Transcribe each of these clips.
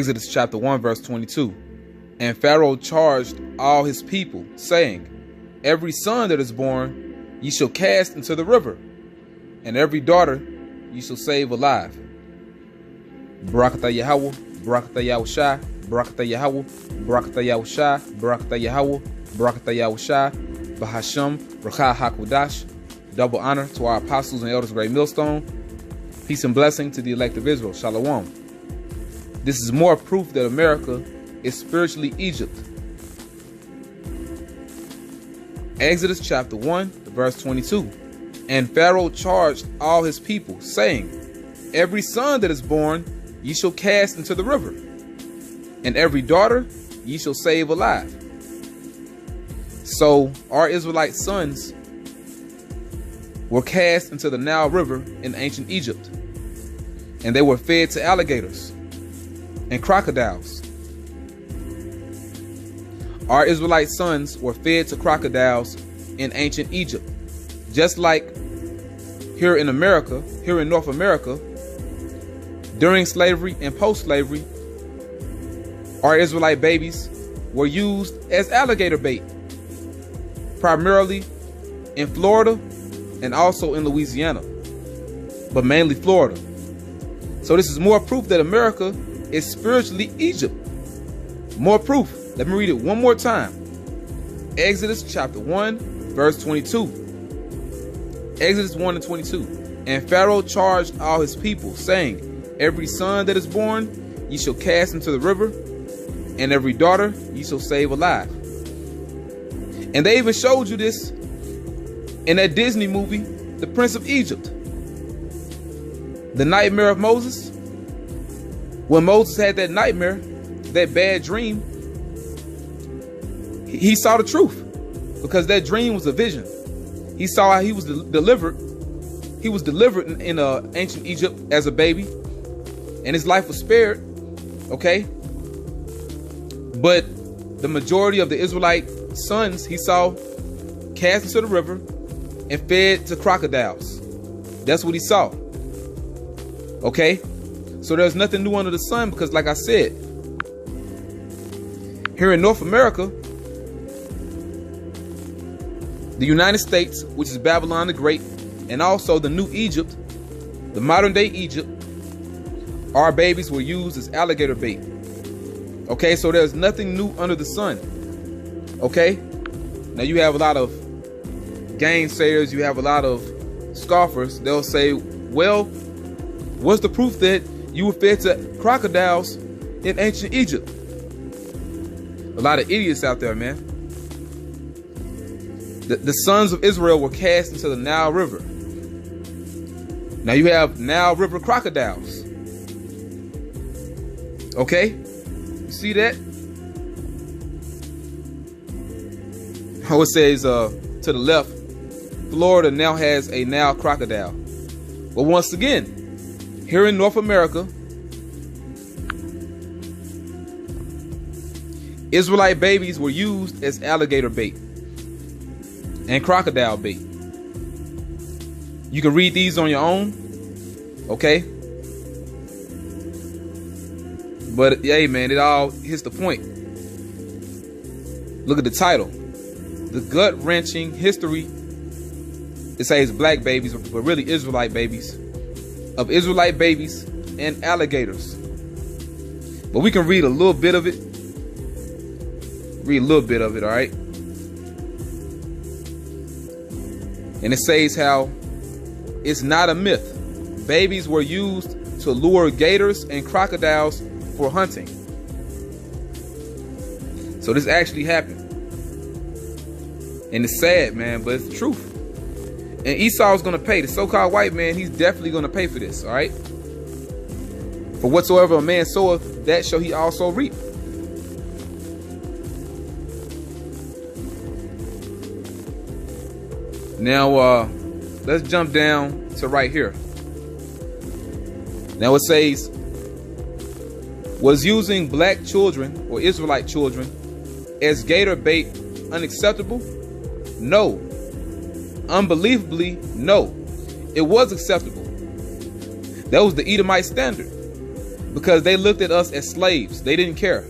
Exodus chapter 1 verse 22. And Pharaoh charged all his people, saying, Every son that is born ye shall cast into the river, and every daughter ye shall save alive. Barakatah Yahawah, Barakatah Yahawashi, Barakatah Yahawah, Barakatah Yahawashi, Barakatah Yahawah, Barakatah Yahawashi, Bahasham, Rakah HaKodash. Double honor to our apostles and elders of Great Millstone. Peace and blessing to the elect of Israel. Shalom. This is more proof that America is spiritually Egypt. Exodus chapter 1, verse 22. And Pharaoh charged all his people, saying, Every son that is born ye shall cast into the river, and every daughter ye shall save alive. So our Israelite sons were cast into the Nile River in ancient Egypt, and they were fed to alligators and crocodiles. Our Israelite sons were fed to crocodiles in ancient Egypt. Just like here in America, here in North America, during slavery and post-slavery, our Israelite babies were used as alligator bait, primarily in Florida and also in Louisiana, but mainly Florida. So this is more proof that America is spiritually Egypt. More proof. Let me read it one more time. Exodus chapter 1, verse 22. Exodus 1 and 22. And Pharaoh charged all his people, saying, Every son that is born ye shall cast into the river, and every daughter ye shall save alive. And they even showed you this In that Disney movie, The Prince of Egypt, the nightmare of Moses, when Moses had that nightmare, that bad dream, he saw the truth, because that dream was a vision. He saw how he was delivered. He was delivered in ancient Egypt as a baby, and his life was spared, okay? But the majority of the Israelite sons he saw cast into the river and fed to crocodiles. That's what he saw, okay? So there's nothing new under the sun, because like I said, here in North America, the United States, which is Babylon the Great, and also the New Egypt, the modern day Egypt, our babies were used as alligator bait. Okay, so there's nothing new under the sun. Okay, now you have a lot of gainsayers, you have a lot of scoffers. They'll say, well, what's the proof that you were fed to crocodiles in ancient Egypt? A lot of idiots out there, man. The sons of Israel were cast into the Nile River. Now you have Nile River crocodiles. Okay? You see that? How it says to the left, Florida now has a Nile crocodile. But once again, here in North America, Israelite babies were used as alligator bait and crocodile bait. You can read these on your own, okay? But hey, man, it all hits the point. Look at the title. The gut-wrenching history, it says black babies, but really Israelite babies, of Israelite babies and alligators. But we can read a little bit of it. Read a little bit of it, all right? And it says how it's not a myth. Babies were used to lure gators and crocodiles for hunting. So this actually happened. And it's sad, man, but it's the truth. And Esau's gonna pay. The so-called white man, he's definitely gonna pay for this, all right? For whatsoever a man soweth, that shall he also reap. Now, let's jump down to right here. Now it says, was using black children or Israelite children as gator bait unacceptable? No. Unbelievably, no. It was acceptable. That was the Edomite standard, because they looked at us as slaves. They didn't care.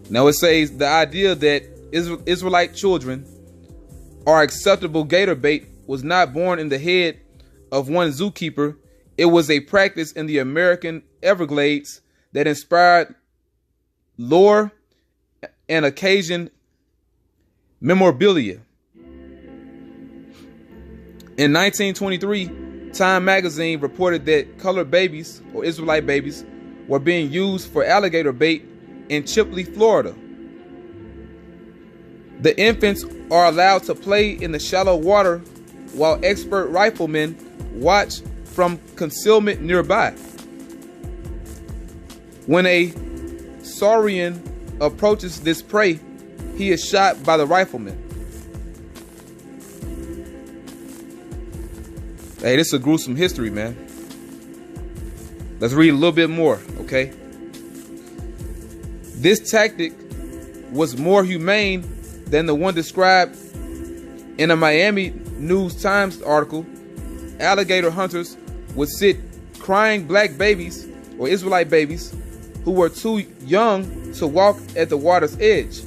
Now it says the idea that Israelite children are acceptable gator bait was not born in the head of one zookeeper. It was a practice in the American Everglades that inspired lore and occasioned memorabilia. In 1923, Time magazine reported that colored babies, or Israelite babies, were being used for alligator bait in Chipley, Florida. The infants are allowed to play in the shallow water while expert riflemen watch from concealment nearby. When a saurian approaches this prey, he is shot by the rifleman. Hey, this is a gruesome history, man. Let's read a little bit more, okay? This tactic was more humane than the one described in a Miami News Times article. Alligator hunters would sit crying black babies or Israelite babies who were too young to walk at the water's edge.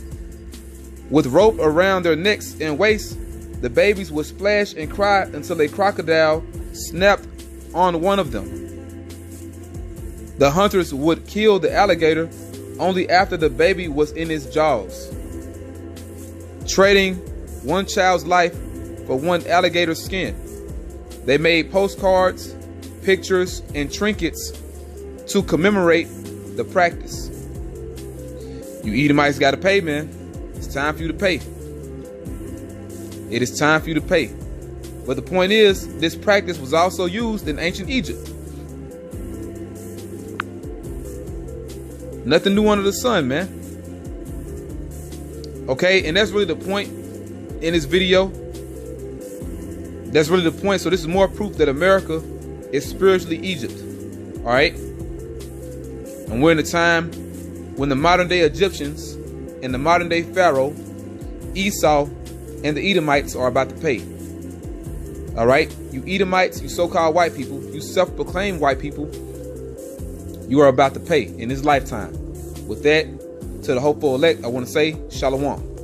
With rope around their necks and waists, the babies would splash and cry until a crocodile snapped on one of them. The hunters would kill the alligator only after the baby was in its jaws, trading one child's life for one alligator's skin. They made postcards, pictures, and trinkets to commemorate the practice. You Edomites gotta pay, man. It's time for you to pay. It is time for you to pay. But the point is, this practice was also used in ancient Egypt. Nothing new under the sun, man. Okay, and that's really the point in this video. That's really the point. So this is more proof that America is spiritually Egypt. All right. And we're in a time when the modern day Egyptians and the modern day Pharaoh, Esau, and the Edomites are about to pay. All right. You Edomites, you so-called white people, you self-proclaimed white people, you are about to pay in this lifetime. With that, to the hopeful elect, I want to say shalom.